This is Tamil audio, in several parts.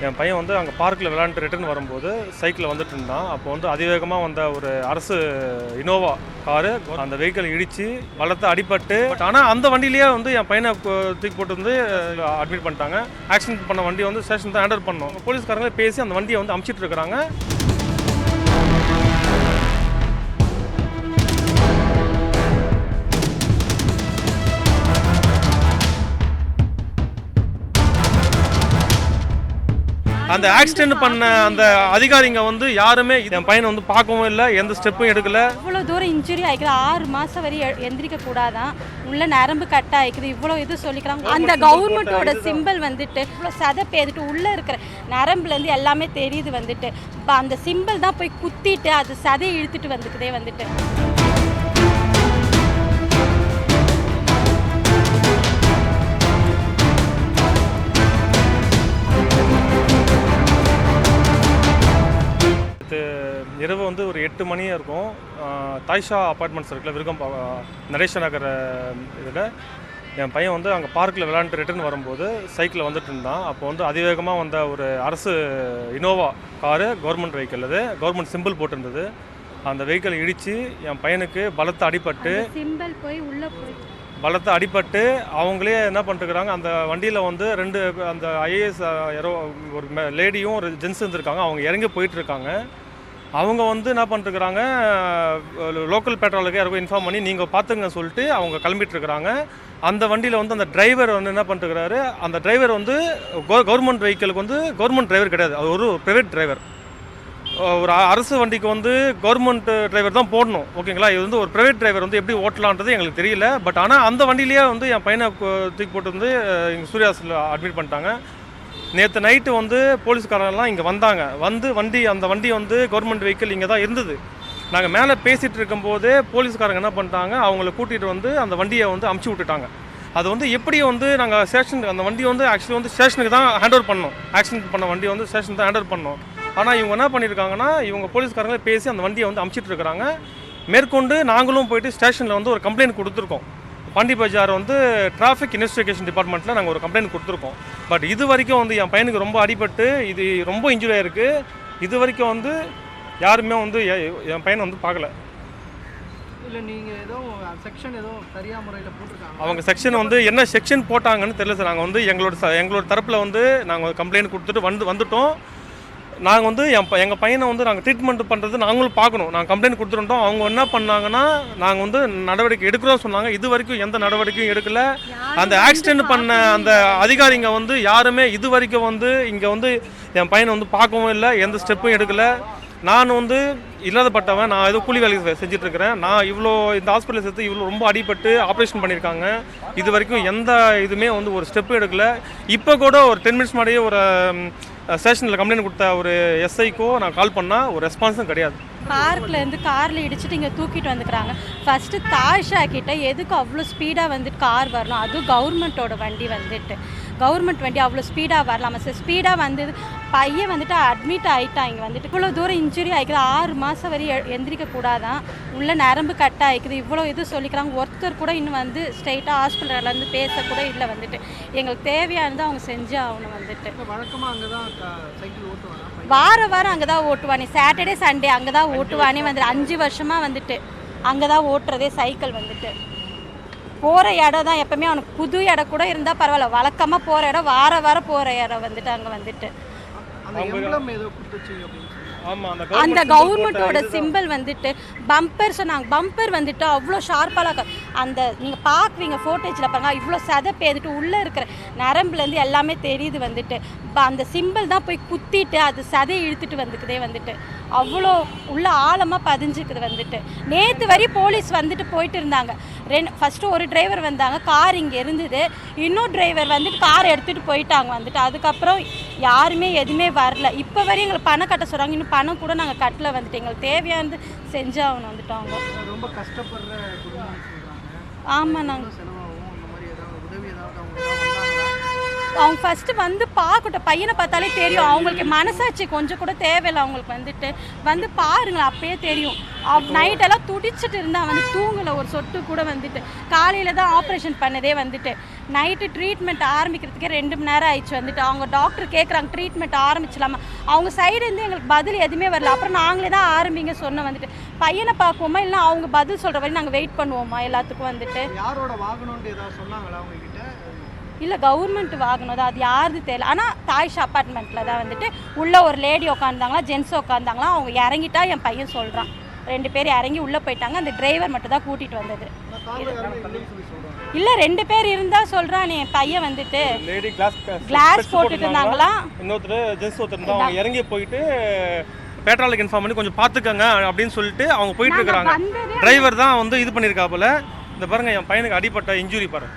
என் பையன் வந்து அங்கே பார்க்கில் விளையாண்டு ரிட்டர்ன் வரும்போது சைக்கிளில் வந்துட்டு இருந்தான். அப்போ வந்து அதிவேகமாக வந்த ஒரு அரசு இனோவா காரு அந்த வெஹிக்கிள் இடித்து வளர்த்து அடிபட்டு, ஆனால் அந்த வண்டியிலேயே வந்து என் பையனை தூக்கி போட்டு வந்து அட்மிட் பண்ணிட்டாங்க. ஆக்சிடென்ட் பண்ண வண்டி வந்து ஸ்டேஷன் தான் ஹேண்டல் பண்ணோம். போலீஸ்காரங்களே பேசி அந்த வண்டியை வந்து அமுச்சிட்டு இருக்கிறாங்க. அந்த ஆக்சிடென்ட் பண்ண அந்த அதிகாரிங்க வந்து யாருமே என் பையனை வந்து பார்க்கவும் இல்லை, எந்த ஸ்டெப்பும் எடுக்கல. இவ்வளோ தூரம் இன்ஜுரி ஆகிக்குது, 6 மாதம் வரை எந்திரிக்க கூடாதான், உள்ள நரம்பு கட் ஆகிக்குது, இவ்வளோ இது சொல்லிக்கிறாங்க. அந்த கவர்மெண்ட்டோட சிம்பிள் வந்துட்டு இவ்வளோ சதை பேதிட்டு உள்ளே இருக்கிற நரம்புலேருந்து எல்லாமே தெரியுது வந்துட்டு. இப்போ அந்த சிம்பிள் தான் போய் குத்திட்டு அது சதையை இழுத்துட்டு வந்துக்குதே வந்துட்டு. இரவு வந்து ஒரு 8 மணியாக இருக்கும். தாய்ஷா அப்பார்ட்மெண்ட்ஸ் இருக்குல்ல, விருகம் நரேஷ் நகர் இதில் என் பையன் வந்து அங்கே பார்க்கில் விளையாண்டு ரிட்டர்ன் வரும்போது சைக்கிளில் வந்துட்டு இருந்தான். அப்போ வந்து அதிவேகமாக வந்த ஒரு அரசு இனோவா காரு, கவர்மெண்ட் வெஹிக்கிள், அது கவர்மெண்ட் சிம்பிள் போட்டிருந்தது. அந்த வெஹிக்கிள் இடித்து என் பையனுக்கு பலத்த அடிபட்டு சிம்பிள் போய் உள்ளே போய் பலத்த அடிபட்டு அவங்களே என்ன பண்ணிட்டுருக்காங்க, அந்த வண்டியில் வந்து 2 அந்த ஐஏஎஸ் யாரோ ஒரு லேடியும் ஒரு ஜென்ஸ் இருந்திருக்காங்க. அவங்க இறங்கி போயிட்டுருக்காங்க. அவங்க வந்து என்ன பண்ணிட்டுருக்குறாங்க, லோக்கல் பெட்ரோலுக்கு யாருக்கும் இன்ஃபார்ம் பண்ணி நீங்கள் பார்த்துங்க சொல்லிட்டு அவங்க கிளம்பிட்டுருக்குறாங்க. அந்த வண்டியில் வந்து அந்த டிரைவர் வந்து என்ன பண்ணிட்டுருக்கிறாரு, அந்த டிரைவர் வந்து கவர்மெண்ட் வெஹிக்கிளுக்கு வந்து கவர்மெண்ட் டிரைவர் கிடையாது, அது ஒரு ப்ரைவேட் டிரைவர். ஒரு அரசு வண்டிக்கு வந்து கவர்மெண்ட் டிரைவர் தான் போடணும், ஓகேங்களா. இது வந்து ஒரு ப்ரைவேட் டிரைவர் வந்து எப்படி ஓட்டலான்றது எங்களுக்கு தெரியல. பட் ஆனால் அந்த வண்டியிலேயே வந்து என் பையனை தூக்கி போட்டு வந்து இங்கே சூர்யாஸில் அட்மிட் பண்ணிட்டாங்க. நேற்று நைட்டு வந்து போலீஸ்காரெல்லாம் இங்கே வந்தாங்க. வந்து அந்த வண்டி வந்து கவர்மெண்ட் வெஹிக்கிள் இங்கே தான் இருந்தது. நாங்கள் மேலே பேசிகிட்டு இருக்கும்போதே போலீஸ்காரங்க என்ன பண்ணிட்டாங்க, அவங்கள கூட்டிகிட்டு வந்து அந்த வண்டியை வந்து அமுச்சு விட்டுட்டாங்க. அது வந்து எப்படி வந்து நாங்கள் ஸ்டேஷனுக்கு அந்த வண்டி வந்து ஆக்சுவலி வந்து ஸ்டேஷனுக்கு தான் ஹேண்ட் ஓவர் பண்ணோம். ஆக்சிடென்ட் பண்ண வண்டி வந்து ஸ்டேஷன் தான் ஹேண்ட் ஓவர் பண்ணோம். ஆனால் இவங்க என்ன பண்ணியிருக்காங்கன்னா, இவங்க போலீஸ்காரங்களே பேசி அந்த வண்டியை வந்து அமுச்சிட்டு இருக்கிறாங்க. மேற்கொண்டு நாங்களும் போயிட்டு ஸ்டேஷனில் வந்து ஒரு கம்ப்ளைண்ட் கொடுத்துருக்கோம். பாண்டி பஜார் வந்து டிராஃபிக் இன்வெஸ்டிகேஷன் டிபார்ட்மெண்ட்டில் நாங்கள் ஒரு கம்ப்ளைண்ட் கொடுத்துருக்கோம். பட் இது வரைக்கும் வந்து என் பையனுக்கு ரொம்ப அடிபட்டு இது ரொம்ப இன்ஜுரி ஆகிருக்கு. இது வரைக்கும் வந்து யாருமே வந்து என் பையனை வந்து பார்க்கல. இல்லை நீங்கள் ஏதோ செக்ஷன் ஏதோ சரியாக முறையில் போட்டிருக்காங்க. அவங்க செக்ஷன் வந்து என்ன செக்ஷன் போட்டாங்கன்னு தெரியல சார். நாங்கள் வந்து எங்களோட தரப்பில் வந்து நாங்கள் கம்ப்ளைண்ட் கொடுத்துட்டு வந்துட்டோம். நாங்கள் வந்து எங்கள் பையனை வந்து நாங்கள் ட்ரீட்மெண்ட் பண்ணுறது நாங்களும் பார்க்கணும். நாங்கள் கம்ப்ளைண்ட் கொடுத்துட்டோம். அவங்க என்ன பண்ணாங்கன்னா, நாங்கள் வந்து நடவடிக்கை எடுக்கிறோம் சொன்னாங்க. இது வரைக்கும் எந்த நடவடிக்கையும் எடுக்கலை. அந்த ஆக்சிடென்ட் பண்ண அந்த அதிகாரிங்க வந்து யாருமே இது வரைக்கும் வந்து இங்கே வந்து என் பையனை வந்து பார்க்கவும் இல்லை, எந்த ஸ்டெப்பும் எடுக்கலை. நான் வந்து இல்லாதப்பட்டவன், நான் ஏதோ கூலி வேலை செஞ்சிட்ருக்கிறேன். நான் இவ்வளோ இந்த ஹாஸ்பிட்டலில் சேர்த்து இவ்வளோ ரொம்ப அடிபட்டு ஆப்ரேஷன் பண்ணியிருக்காங்க. இது வரைக்கும் எந்த இதுவுமே வந்து ஒரு ஸ்டெப்பும் எடுக்கலை. இப்போ கூட ஒரு 10 மினிட்ஸ் முன்னாடியே ஒரு ஸ்டேஷனில் கம்ப்ளைண்ட் கொடுத்த ஒரு எஸ்ஐக்கோ நான் கால் பண்ணால் ஒரு ரெஸ்பான்ஸும் கிடையாது. பார்க்லேருந்து காரில் இடிச்சுட்டு இங்கே தூக்கிட்டு வந்துக்கிறாங்க. ஃபஸ்ட்டு தாய்ஷா கிட்ட எதுக்கு அவ்வளோ ஸ்பீடாக வந்துட்டு கார் வரணும், அதுவும் கவர்மெண்ட்டோட வண்டி வந்துட்டு கவர்மெண்ட் வண்டி அவ்வளோ ஸ்பீடாக வரலாமா சார்? ஸ்பீடாக வந்தது பையன் வந்துட்டு அட்மிட் ஆகிட்டான். இங்கே வந்துட்டு இவ்வளோ தூரம் இன்ஜுரி ஆகிக்குது, 6 மாதம் வரை எந்திரிக்க கூடாதான், உள்ள நரம்பு கட் ஆகிக்குது, இவ்வளோ இது சொல்லிக்கிறாங்க. ஒருத்தர் கூட இன்னும் வந்து ஸ்ட்ரெயிட்டாக ஹாஸ்பிட்டல்லேருந்து பேசக்கூட இல்லை வந்துட்டு. எங்களுக்கு தேவையானது அவங்க செஞ்சு ஆகணும் வந்துட்டு. வழக்கமாக அங்கே தான் சைக்கிள் ஓட்டுவாங்க, வாரம் அங்கே தான் ஓட்டுவானே, சாட்டர்டே சண்டே அங்கே தான் ஓட்டுவானே வந்துட்டு. 5 வருஷமாக வந்துட்டு அங்கே தான் ஓட்டுறதே சைக்கிள் வந்துட்டு. போகிற இடம் தான் எப்போவுமே அவனுக்கு புது இடம் கூட இருந்தால் பரவாயில்ல, வழக்கமாக போகிற இடம் வாரம் போகிற இடம் வந்துட்டு அங்கே வந்துட்டு. அந்த கவர்மெண்ட்டோட சிம்பிள் வந்துட்டு பம்பர் சொன்னாங்க. பம்பர் வந்துட்டு அவ்வளோ ஷார்ப்பாக அந்த நீங்கள் பார்க்குவீங்க ஃபோட்டேஜில் பாருங்க, இவ்வளோ சதை பேதிட்டு உள்ளே இருக்கிற நரம்புலேருந்து எல்லாமே தெரியுது வந்துட்டு. இப்போ அந்த சிம்பிள் தான் போய் குத்திட்டு அது சதையை இழுத்துட்டு வந்துக்குதே வந்துட்டு. அவ்வளோ உள்ள ஆழமாக பதிஞ்சுக்குது வந்துட்டு. நேற்று வரை போலீஸ் வந்துட்டு போயிட்டு இருந்தாங்க. ஃபஸ்ட்டு ஒரு டிரைவர் வந்தாங்க, கார் இங்கே இருந்தது. இன்னொரு டிரைவர் வந்துட்டு கார் எடுத்துகிட்டு போயிட்டாங்க வந்துட்டு. அதுக்கப்புறம் யாருமே எதுவுமே வரல. இப்போ வரையும் எங்களுக்கு பணம் கட்ட சொல்கிறாங்க. இன்னும் பணம் கூட நாங்கள் கட்டல வந்துட்டு. எங்களுக்கு தேவையானது செஞ்சாகணும் வந்துட்டாங்க. ரொம்ப கஷ்டப்படுற குடும்பம். ஆமாம், நாங்கள் அவங்க ஃபஸ்ட்டு வந்து பார்க்கட்டும், பையனை பார்த்தாலே தெரியும். அவங்களுக்கு மனசாட்சி கொஞ்சம் கூட தேவையில்லை அவங்களுக்கு வந்துட்டு. வந்து பாருங்களேன், அப்பயே தெரியும். நைட்டெல்லாம் துடிச்சிட்டு இருந்தால் வந்து தூங்கலை ஒரு சொட்டு கூட வந்துட்டு. காலையில் தான் ஆப்ரேஷன் பண்ணதே வந்துட்டு. நைட்டு ட்ரீட்மெண்ட் ஆரம்பிக்கிறதுக்கே 2 மணி நேரம் ஆயிடுச்சு வந்துட்டு. அவங்க டாக்டர் கேட்குறாங்க ட்ரீட்மெண்ட் ஆரம்பிச்சலாமா, அவங்க சைடுலேருந்து எங்களுக்கு பதில் எதுவுமே வரல. அப்புறம் நாங்களே தான் ஆரம்பிங்க சொன்ன வந்துட்டு. பையனை பார்ப்போமா இல்லைனா அவங்க பதில் சொல்கிற வரையும் நாங்கள் வெயிட் பண்ணுவோமா எல்லாத்துக்கும் வந்துட்டு. யாரோட வாகனம்னு ஏதாவது சொன்னாங்களா அவங்க கிட்ட? இல்லை கவர்மெண்ட் வாகனம் தான், அது யாருது தெரியல. ஆனால் தாய்ஷா அப்பார்ட்மெண்ட்டில் தான் வந்துட்டு உள்ளே ஒரு லேடி உட்காந்தாங்களா, ஜென்ஸ் உட்காந்தாங்களா. அவங்க இறங்கிட்டா என் பையன் சொல்கிறான் 2 பேர் இறங்கி உள்ளே போயிட்டாங்க. அந்த டிரைவர் மட்டும் தான் கூட்டிகிட்டு வந்தது. இல்லை 2 பேர் இருந்தால் சொல்கிறான் என் பையன் வந்துட்டு. லேடி கிளாஸ் போட்டுட்டு இருந்தாங்களா, இன்னொருத்தர் ஜென்ஸ் ஒருத்தர் இருந்தா அவங்க இறங்கி போயிட்டு பேட்ரோலுக்கு இன்ஃபார்ம் பண்ணி கொஞ்சம் பார்த்துக்கங்க அப்படின்னு சொல்லிட்டு அவங்க போயிட்டு இருக்கிறாங்க. டிரைவர் தான் வந்து இது பண்ணியிருக்காப்புல. இந்த பாருங்க என் பையனுக்கு அடிப்பட்ட இன்ஜுரி பாருங்க.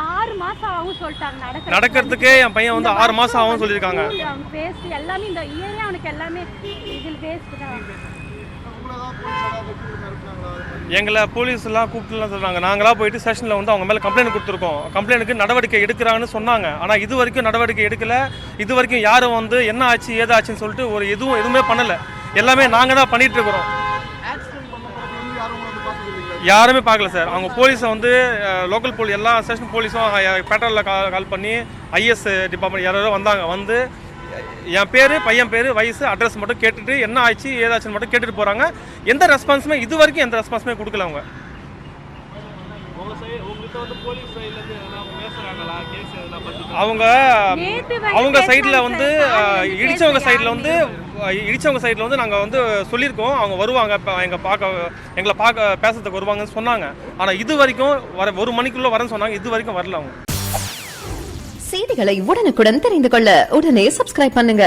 6 மாதம் ஆகும் சொல்லிட்டாங்க நடக்கிறதுக்கே. என் பையன் வந்து 6 மாதம் ஆகும் சொல்லியிருக்காங்க. அவனுக்கு வேஸ்ட் எல்லாமே, இந்த இயரே அவனுக்கு எல்லாமே இதில் வேஸ்ட் தான். எங்களை போலீஸ்லாம் கூப்பிட்டுலாம் சொல்கிறாங்க. நாங்களாக போயிட்டு ஸ்டேஷனில் வந்து அவங்க மேலே கம்ப்ளைண்ட் கொடுத்துருக்கோம். கம்ப்ளைண்ட்டுக்கு நடவடிக்கை எடுக்கிறாங்கன்னு சொன்னாங்க. ஆனால் இது வரைக்கும் நடவடிக்கை எடுக்கலை. இது வரைக்கும் யாரும் வந்து என்ன ஆச்சு ஏதாச்சுன்னு சொல்லிட்டு ஒரு எதுவுமே பண்ணலை. எல்லாமே நாங்கள் தான் பண்ணிகிட்டு இருக்கிறோம். யாருமே பார்க்கல சார். அவங்க போலீஸை வந்து லோக்கல் போலீஸ் எல்லா ஸ்டேஷன் போலீஸும் பேட்ரோலில் கால் பண்ணி ஐஎஸ் டிபார்ட்மெண்ட் யாரோ வந்தாங்க. வந்து என் பேர், பையன் பேர், வயசு, அட்ரஸ் மட்டும் கேட்டுட்டு என்ன ஆச்சு ஏதாச்சுன்னு மட்டும் கேட்டுட்டு போகிறாங்க. எந்த ரெஸ்பான்ஸுமே இது வரைக்கும் எந்த ரெஸ்பான்ஸுமே கொடுக்கல. அவங்க அவங்க சைடில் வந்து இடித்தவங்க சைடில் வந்து நாங்கள் வந்து சொல்லியிருக்கோம். அவங்க வருவாங்க, எங்களை பார்க்க பேசுறதுக்கு வருவாங்கன்னு சொன்னாங்க. ஆனால் இது வரைக்கும் 1 மணிக்குள்ளே வரேன்னு சொன்னாங்க. இது வரைக்கும் வரல. அவங்க செய்திகளை உடனுக்குடன் தெரிந்து கொள்ள உடனே சப்ஸ்கிரைப் பண்ணுங்க.